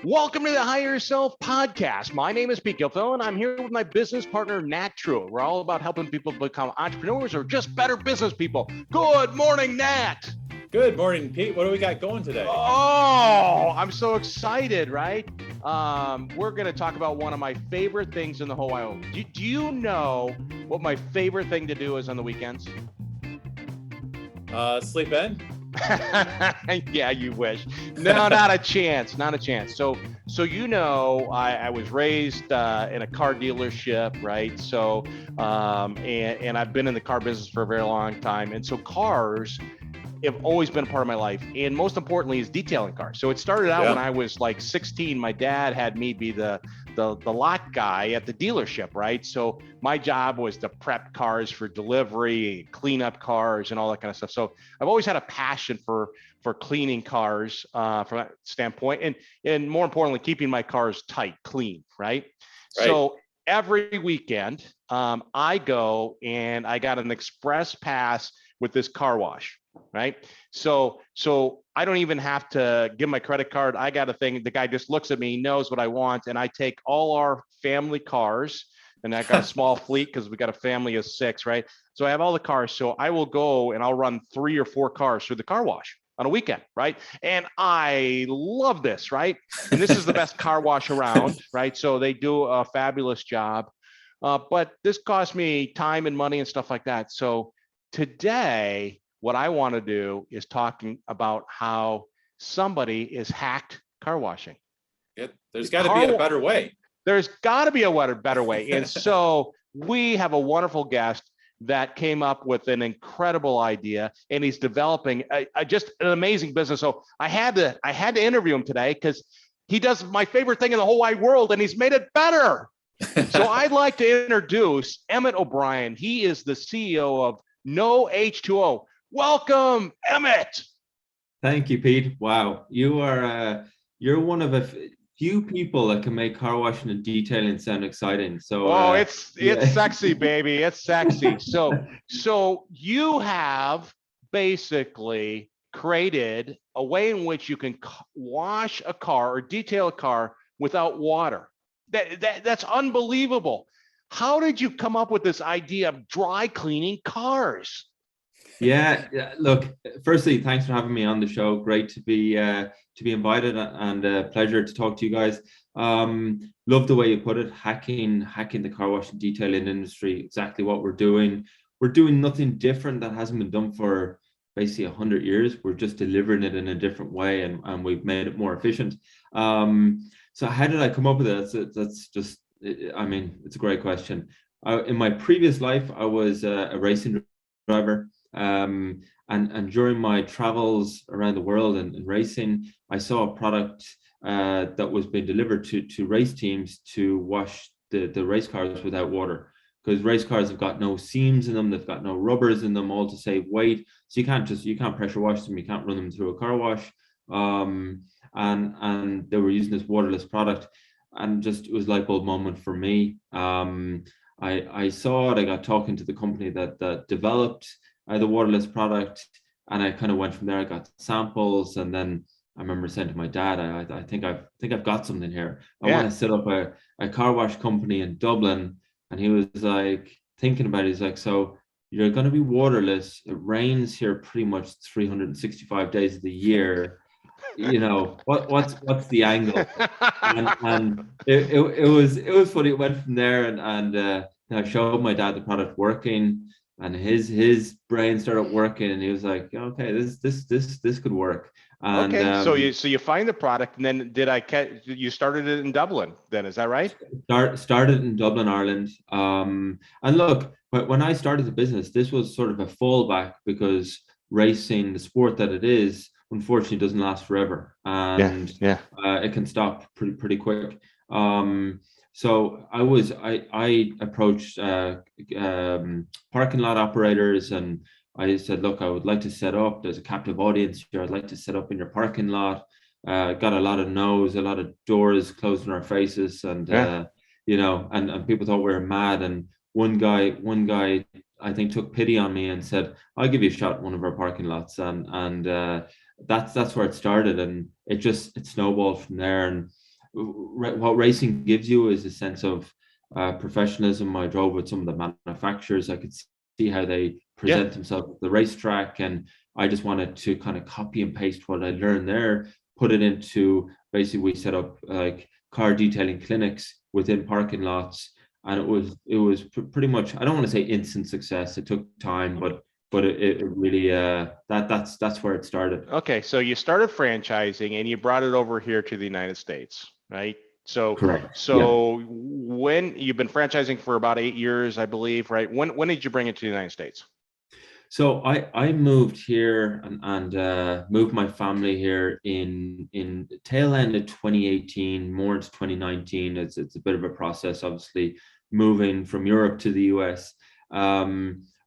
Welcome to the Hire Yourself podcast. My name is Pete Gilfil, and I'm here with my business partner, Nat True. We're all about helping people become entrepreneurs or just better business people. Good morning, Nat. Good morning, Pete. What do we got going today? Oh, I'm so excited, right? We're going to talk about one of my favorite things in the whole world. Do you know what my favorite thing to do is on the weekends? Sleep in? Yeah, you wish. No, not a chance. Not a chance. So I was raised in a car dealership, right? So, and I've been in the car business for a very long time, and so cars have always been a part of my life, and most importantly is detailing cars. So it started out when I was like 16. My dad had me be the lot guy at the dealership, right? So my job was to prep cars for delivery, clean up cars, and all that kind of stuff. So I've always had a passion for cleaning cars from that standpoint, and more importantly, keeping my cars tight, clean, right? So every weekend, I go and I got an express pass with this car wash. Right. So I don't even have to give my credit card. I got a thing. The guy just looks at me, knows what I want. And I take all our family cars, and I got a small fleet because we got a family of 6. Right. So I have all the cars. So I will go and I'll run 3 or 4 cars through the car wash on a weekend. Right. And I love this. Right. And this is the best car wash around. Right. So they do a fabulous job. But this cost me time and money and stuff like that. So today, what I want to do is talking about how somebody is hacked car washing. There's got to be a better way. There's got to be a better way. And so we have a wonderful guest that came up with an incredible idea, and he's developing just an amazing business. So I had to interview him today because he does my favorite thing in the whole wide world, and he's made it better. So I'd like to introduce Emmett O'Brien. He is the CEO of No H20. Welcome, Emmett. Thank you, Pete. Wow, you're one of a few people that can make car washing and detailing sound exciting. So, it's sexy, baby. It's sexy. So you have basically created a way in which you can wash a car or detail a car without water. That's unbelievable. How did you come up with this idea of dry cleaning cars? Yeah. Look, firstly, thanks for having me on the show. Great to be invited, and a pleasure to talk to you guys. Love the way you put it, hacking the car wash and detailing industry. Exactly what we're doing. We're doing nothing different that hasn't been done for basically 100 years. We're just delivering it in a different way, and we've made it more efficient. So how did I come up with it? That's just, I mean, it's a great question. In my previous life, I was a racing driver. And during my travels around the world and racing, I saw a product that was being delivered to race teams to wash the race cars without water, because race cars have got no seams in them, they've got no rubbers in them, all to save weight. So you can't pressure wash them, you can't run them through a car wash. And they were using this waterless product, and just it was a light bulb moment for me. I saw it. I got talking to the company that developed the waterless product, and I kind of went from there. I got samples, and then I remember saying to my dad, I think I've got something here. I want to set up a car wash company in Dublin. And he was like thinking about it. He's like, so you're going to be waterless. It rains here pretty much 365 days of the year. You know, what's the angle? And it was funny. It went from there, and I showed my dad the product working, and his brain started working, and he was like, okay, this could work. And, okay, so you find the product, and then you started it in Dublin? Then is that right? Started in Dublin, Ireland. And look, when I started the business, this was sort of a fallback, because racing, the sport that it is, unfortunately doesn't last forever, and it can stop pretty quick. So I approached parking lot operators, and I said, look, I would like to set up, there's a captive audience here, I'd like to set up in your parking lot. Got a lot of no's, a lot of doors closed in our faces, and and people thought we were mad. And one guy I think took pity on me and said, I'll give you a shot in one of our parking lots, and that's where it started, and it snowballed from there. And what racing gives you is a sense of professionalism. I drove with some of the manufacturers. I could see how they present themselves at the racetrack, and I just wanted to kind of copy and paste what I learned there, put it into, basically we set up like car detailing clinics within parking lots, and it was pretty much, I don't want to say instant success. It took time, but it really that's where it started. Okay, so you started franchising and you brought it over here to the United States, right? So Correct. when you've been franchising for about 8 years, I believe, right? When did you bring it to the United States? So I moved here and moved my family here in tail end of 2018, more into 2019. It's a bit of a process, obviously, moving from Europe to the US.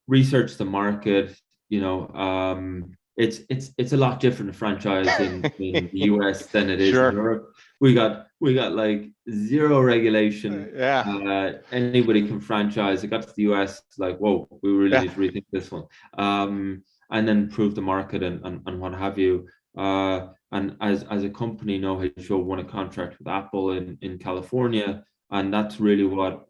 Research the market, it's a lot different to franchise in the US than it is in Europe. We got like zero regulation. Anybody can franchise. It got to the US, it's like, whoa, we really need to rethink this one. And then prove the market and what have you. And as a company, No H20 won a contract with Apple in California, and that's really what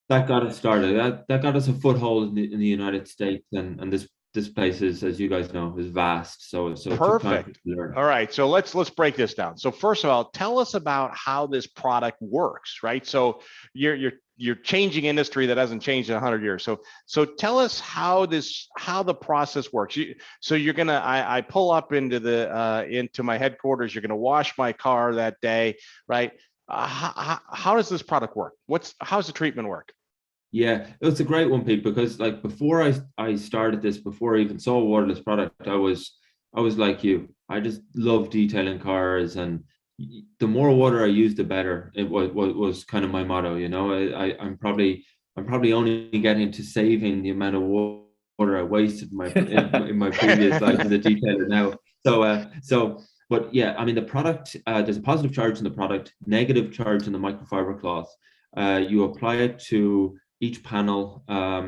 that got us started. That got us a foothold in the United States, and this place is, as you guys know, is vast. So perfect. All right, so let's break this down. So first of all, tell us about how this product works, right? So you're changing industry that hasn't changed in 100 years. So tell us how the process works. So you're gonna, I pull up into my headquarters. You're gonna wash my car that day, right? How does this product work? How's the treatment work? Yeah, it's a great one, Pete, because like before I started this, before I even saw a waterless product, I was like you. I just love detailing cars, and the more water I use, the better. It was kind of my motto, I'm probably only getting to saving the amount of water I wasted in my previous life as a detailer now. But yeah, I mean, the product, there's a positive charge in the product, negative charge in the microfiber cloth. You apply it to each panel,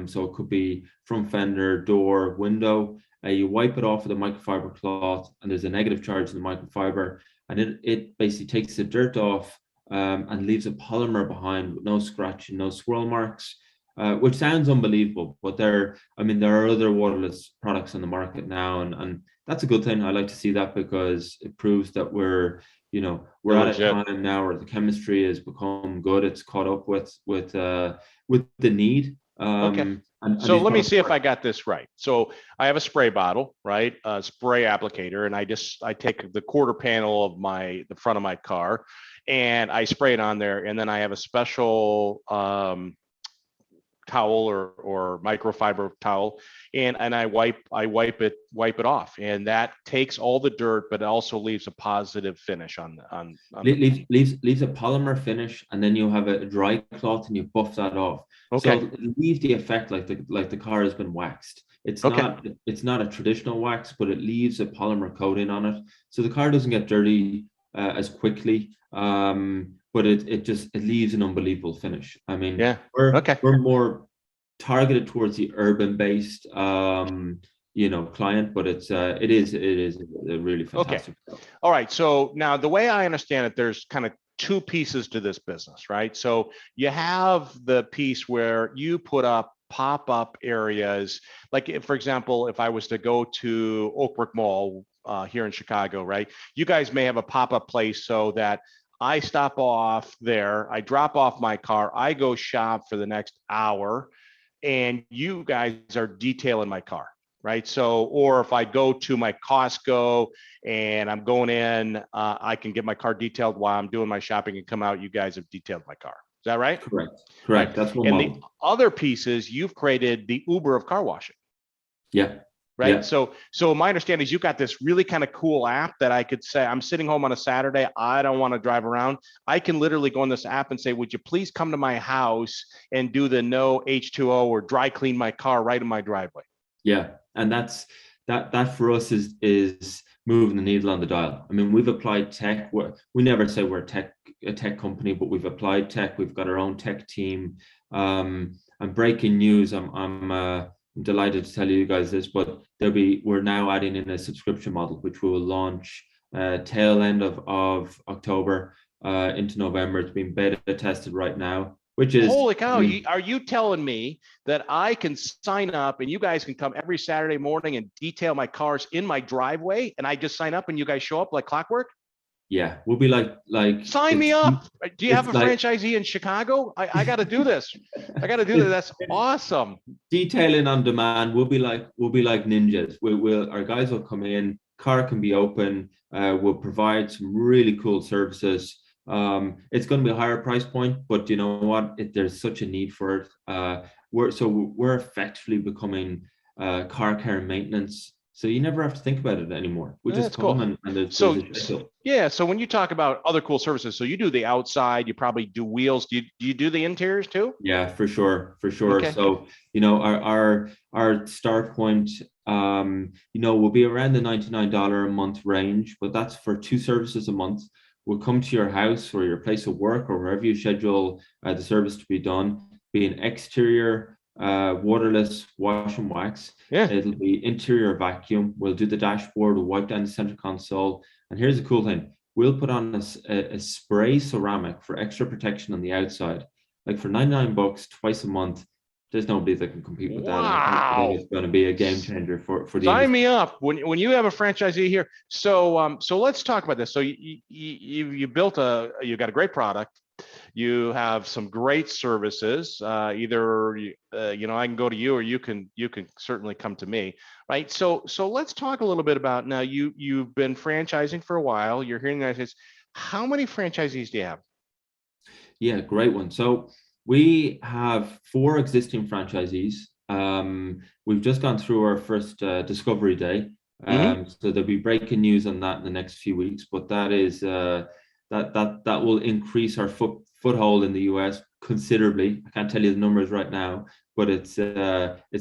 so it could be front fender, door, window. You wipe it off with a microfiber cloth, and there's a negative charge in the microfiber, and it basically takes the dirt off and leaves a polymer behind with no scratching, no swirl marks, which sounds unbelievable, but there are other waterless products on the market now, and that's a good thing. I like to see that because it proves that we're at a time now where the chemistry has become good. It's caught up with the need. Okay. So let me see if I got this right. So I have a spray bottle, right? A spray applicator, and I take the quarter panel of the front of my car, and I spray it on there, and then I have a special towel or microfiber towel, and I wipe it off, and that takes all the dirt, but it also leaves a positive finish on leaves a polymer finish, and then you have a dry cloth and you buff that off. Okay. So it leaves the effect like the car has been waxed. It's not a traditional wax, but it leaves a polymer coating on it, so the car doesn't get dirty as quickly. But it leaves an unbelievable finish. I mean, we're more targeted towards the urban-based client, but it is a really fantastic stuff. All right. So now the way I understand it, there's kind of two pieces to this business, right? So you have the piece where you put up pop-up areas, like for example, if I was to go to Oakbrook Mall here in Chicago, right? You guys may have a pop-up place so that I stop off there, I drop off my car, I go shop for the next hour, and you guys are detailing my car, right? So, or if I go to my Costco and I'm going in, I can get my car detailed while I'm doing my shopping and come out, you guys have detailed my car. Is that right? Correct. Right. That's one model. The other piece is you've created the Uber of car washing. Yeah. Right. Yeah. So my understanding is you've got this really kind of cool app that I could say, I'm sitting home on a Saturday, I don't want to drive around. I can literally go on this app and say, would you please come to my house and do the No H20 or dry clean my car right in my driveway? Yeah. And that for us is moving the needle on the dial. I mean, we've applied tech. We never say we're a tech company, but we've applied tech. We've got our own tech team. And breaking news, I'm delighted to tell you guys this, but we're now adding in a subscription model, which we will launch tail end of October into November. It's being beta tested right now, which is, Holy cow. I mean, Are you telling me that I can sign up and you guys can come every Saturday morning and detail my cars in my driveway, and I just sign up and you guys show up like clockwork? yeah, we'll be like Sign me up. Do you have it's a like franchisee in Chicago? I got to do this. I got to do this. That's awesome. detailing on demand. We'll be like ninjas. Our guys will come in, car can be open. We'll provide some really cool services. It's going to be a higher price point, but you know what? There's such a need for it. We're effectively becoming car care and maintenance. So you never have to think about it anymore. We just That's come cool. and there's So a schedule. yeah, so when you talk about other cool services, so you do the outside, you probably do wheels. Do you do the interiors too? Yeah, for sure, for sure. Okay. So, our start point, will be around the $99 a month range, but that's for two services a month. We'll come to your house or your place of work or wherever you schedule the service to be done, be an exterior, waterless wash and wax. Yeah. It'll be interior vacuum. We'll do the dashboard, we'll wipe down the center console. And here's the cool thing. We'll put on a spray ceramic for extra protection on the outside. Like for $99 twice a month, there's nobody that can compete with that. I think Wow. it's going to be a game changer for the Sign industry. me up when you have a franchisee here. So let's talk about this. So you built you got a great product. You have some great services. Either I can go to you, or you can certainly come to me, right? So let's talk a little bit about now. You've been franchising for a while. You're here in the United States. How many franchisees do you have? Yeah, great one. So we have four existing franchisees. We've just gone through our first discovery day. Mm-hmm. So there'll be breaking news on that in the next few weeks, but that is that will increase our foothold in the US considerably. I can't tell you the numbers right now, but it's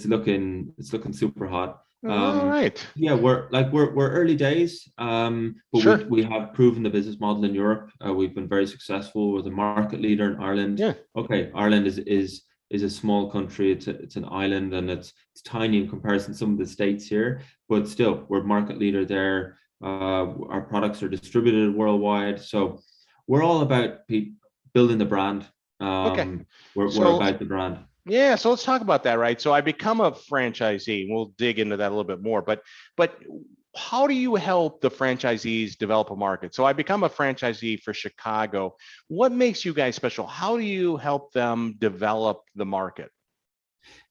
looking super hot. All right. Yeah, we're early days, but Sure. we have proven the business model in Europe. We've been very successful. We're the market leader in Ireland. Yeah. Okay, Ireland is a small country. It's an island, and it's tiny in comparison to some of the states here, but still we're market leader there. Our products are distributed worldwide, so we're all about building the brand. Okay. We're So about the brand. yeah, so let's talk about that, right? So I become a franchisee. We'll dig into that a little bit more, but how do you help the franchisees develop a market? So I become a franchisee for Chicago. What makes you guys special? How do you help them develop the market?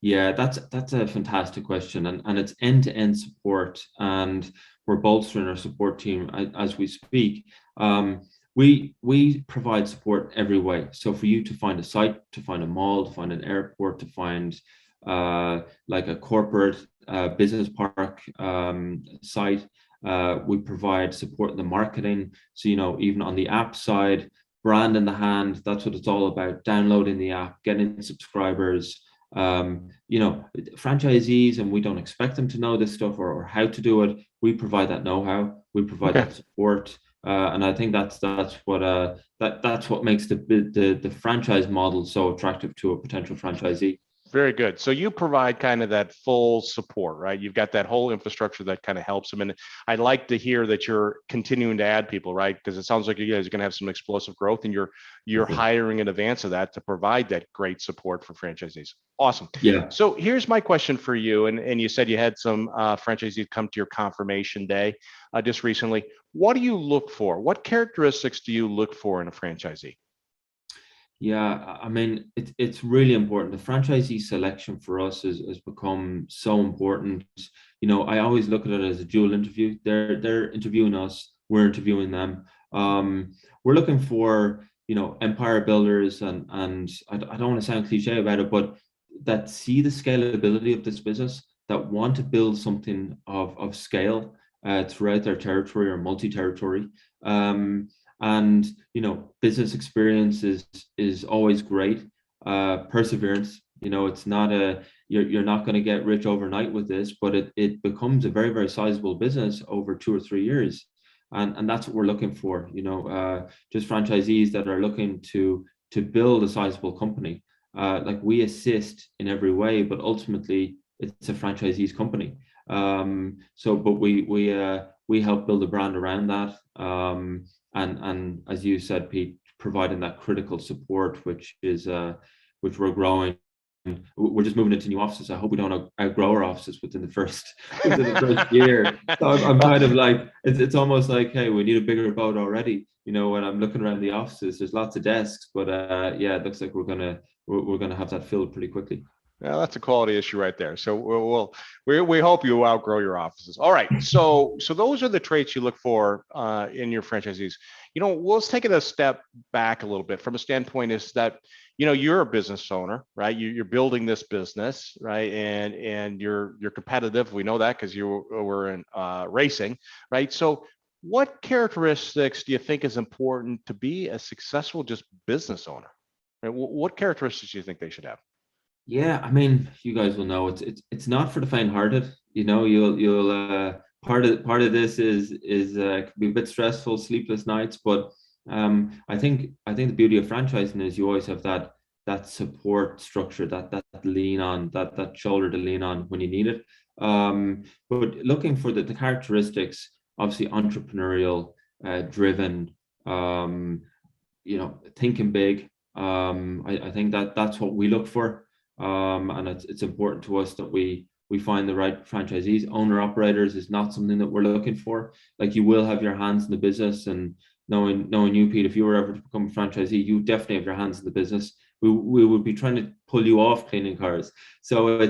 Yeah, that's a fantastic question, and it's end-to-end support, and we're bolstering our support team as we speak. We provide support every way. So for you to find a site, to find a mall, to find an airport, to find like a corporate business park site, we provide support in the marketing. So even on the app side, brand in the hand, that's what it's all about. Downloading the app, getting subscribers. Franchisees, and we don't expect them to know this stuff or how to do it. We provide that know-how. We provide Okay. that support. And I think that's what makes the franchise model so attractive to a potential franchisee. Very good. So you provide kind of that full support, right? You've got that whole infrastructure that kind of helps them. And I'd like to hear that you're continuing to add people, right? Because it sounds like you guys are going to have some explosive growth, and you're hiring in advance of that to provide that great support for franchisees. Awesome. Yeah. So here's my question for you. And you said you had some franchisees come to your confirmation day just recently. What do you look for? What characteristics do you look for in a franchisee? Yeah, I mean, it's really important. The franchisee selection for us has become so important. I always look at it as a dual interview. They're interviewing us, we're interviewing them. We're looking for, empire builders, and I don't want to sound cliche about it, but that see the scalability of this business, that want to build something of scale throughout their territory or multi-territory. And business experience is always great. Perseverance, it's not you're not going to get rich overnight with this, but it becomes a very, very sizable business over 2 or 3 years, and that's what we're looking for. Just franchisees that are looking to build a sizable company. Like, we assist in every way, but ultimately it's a franchisee's company. But we help build a brand around that. And as you said, Pete, providing that critical support, which we're growing. We're just moving into new offices. I hope we don't outgrow our offices within the first year. So I'm kind of like, it's almost like, hey, we need a bigger boat already. When I'm looking around the offices, there's lots of desks, but yeah, it looks like we're gonna have that filled pretty quickly. Yeah, that's a quality issue right there. So we hope you outgrow your offices. All right. So those are the traits you look for in your franchisees. Let's take it a step back a little bit from a standpoint is that you're a business owner, right? You're building this business, right? And you're competitive. We know that because you were in racing, right? So what characteristics do you think is important to be a successful just business owner? Right? What characteristics do you think they should have? Yeah, I mean, you guys will know it's not for the faint-hearted. You'll part of this is could be a bit stressful, sleepless nights, but I think the beauty of franchising is you always have that support structure, that lean on, that shoulder to lean on when you need it. But looking for the characteristics, obviously entrepreneurial, driven, thinking big. I think that's what we look for. And it's important to us that we find the right franchisees. Owner operators is not something that we're looking for. Like, you will have your hands in the business, and knowing you, Pete, if you were ever to become a franchisee, you definitely have your hands in the business. We would be trying to pull you off cleaning cars. So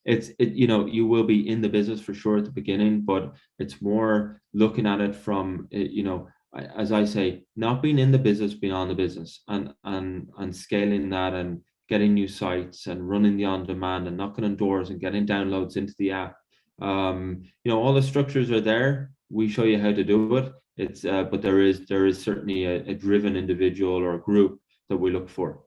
you will be in the business for sure at the beginning, but it's more looking at it from as I say, not being in the business, being on the business, and scaling that, and getting new sites, and running the on-demand, and knocking on doors, and getting downloads into the app. All the structures are there. We show you how to do it. It's but there is certainly a driven individual or a group that we look for.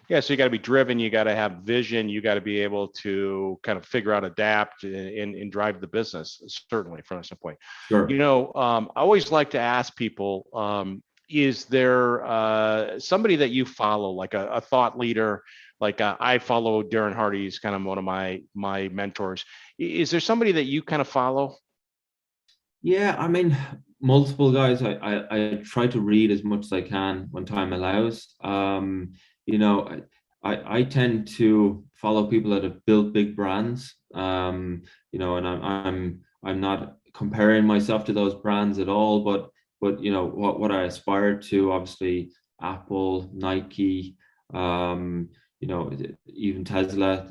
Yeah, so you got to be driven. You got to have vision. You got to be able to kind of figure out, adapt, and drive the business. Certainly, from some point. Sure. I always like to ask people: is there somebody that you follow, like a thought leader? Like I follow Darren Hardy. He's kind of one of my mentors. Is there somebody that you kind of follow? Yeah, I mean, multiple guys. I try to read as much as I can when time allows. I tend to follow people that have built big brands. And I'm not comparing myself to those brands at all, but what I aspire to, obviously Apple, Nike, even Tesla,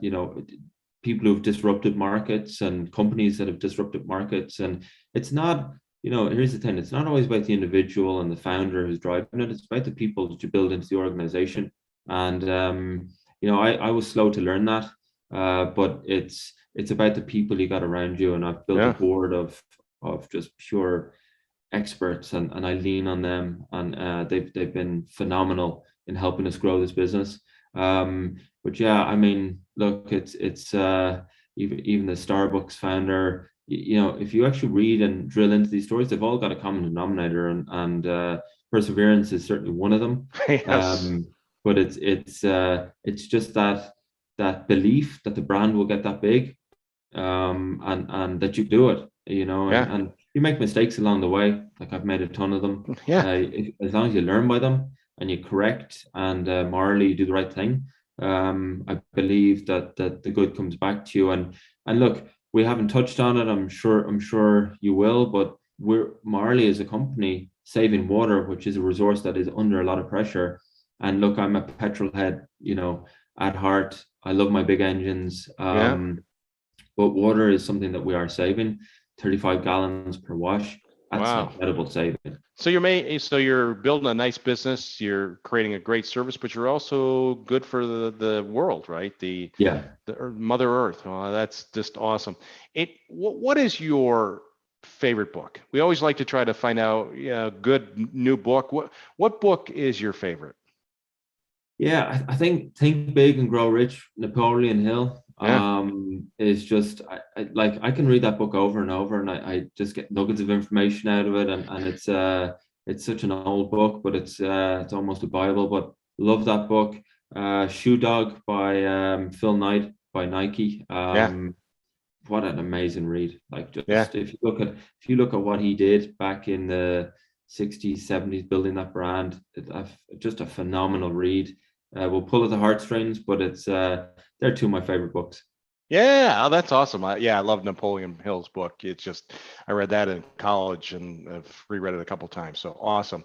people who've disrupted markets, and companies that have disrupted markets. And it's not, here's the thing, it's not always about the individual and the founder who's driving it. It's about the people that you build into the organization. And I was slow to learn that, but it's about the people you got around you. And I've built a board of just pure experts, and I lean on them, and they've been phenomenal in helping us grow this business. But yeah, I mean, look, it's even the Starbucks founder. If you actually read and drill into these stories, they've all got a common denominator, and perseverance is certainly one of them. Yes. But it's just that belief that the brand will get that big, and that you do it, and you make mistakes along the way. Like, I've made a ton of them. As long as you learn by them, and you correct, and morally you do the right thing, I believe that the good comes back to you. And look, we haven't touched on it. I'm sure you will, but we're Marley as a company saving water, which is a resource that is under a lot of pressure. And look, I'm a petrol head, at heart. I love my big engines. But water is something that we are saving. 35 gallons per wash. That's an incredible saving. So you're building a nice business. You're creating a great service, but you're also good for the world, right? The Mother Earth. Well, that's just awesome. What is your favorite book? We always like to try to find out a good new book. What book is your favorite? Yeah, I think Think Big and Grow Rich, Napoleon Hill. Is just I can read that book over and over, and I just get nuggets of information out of it, and it's such an old book, but it's almost a Bible. But love that book. Shoe Dog by Phil Knight by Nike. what an amazing read. Like, just Yeah. if you look at what he did back in the 60s, 70s, building that brand, just a phenomenal read. Will pull at the heartstrings, but they're two of my favorite books. Yeah, oh, that's awesome. I love Napoleon Hill's book. It's just, I read that in college and I've reread it a couple times. So awesome.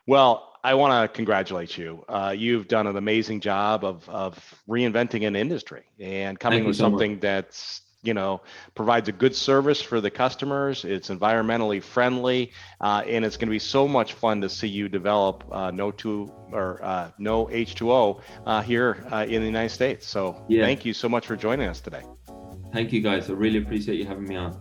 Well, I want to congratulate you. You've done an amazing job of reinventing an industry and coming Thank you with so much. something that's, provides a good service for the customers. It's environmentally friendly, and it's going to be so much fun to see you develop No H20 here in the United States. So Yeah. Thank you so much for joining us today. Thank you, guys. I really appreciate you having me on.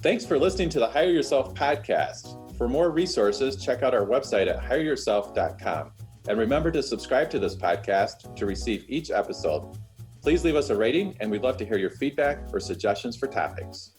Thanks for listening to the Hire Yourself podcast. For more resources, check out our website at hireyourself.com. And remember to subscribe to this podcast to receive each episode. Please leave us a rating, and we'd love to hear your feedback or suggestions for topics.